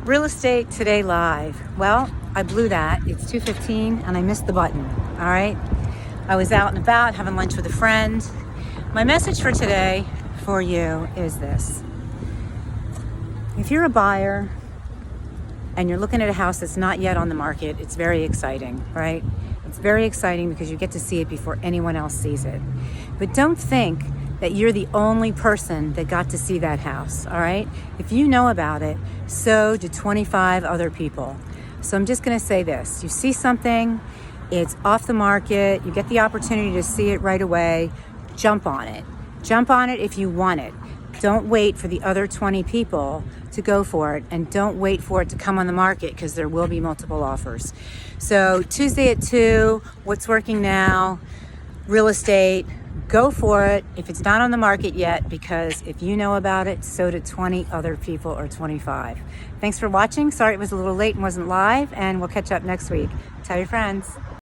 Real Estate Today Live. Well, I blew that. It's 2:15 and I missed the button. All right. I was out and about having lunch with a friend. My message for today for you is this. If you're a buyer and you're looking at a house that's not yet on the market, it's very exciting, right? It's very exciting because you get to see it before anyone else sees it. But don't think that you're the only person that got to see that house, all right? If you know about it, so do 25 other people. So I'm just gonna say this. You see something, it's off the market, you get the opportunity to see it right away, jump on it. Jump on it if you want it. Don't wait for the other 20 people to go for it, and don't wait for it to come on the market because there will be multiple offers. So Tuesday at 2, what's working now? Real estate, go for it if it's not on the market yet, because if you know about it, so do 20 other people or 25. Thanks for watching. Sorry it was a little late and wasn't live, and we'll catch up next week. Tell your friends.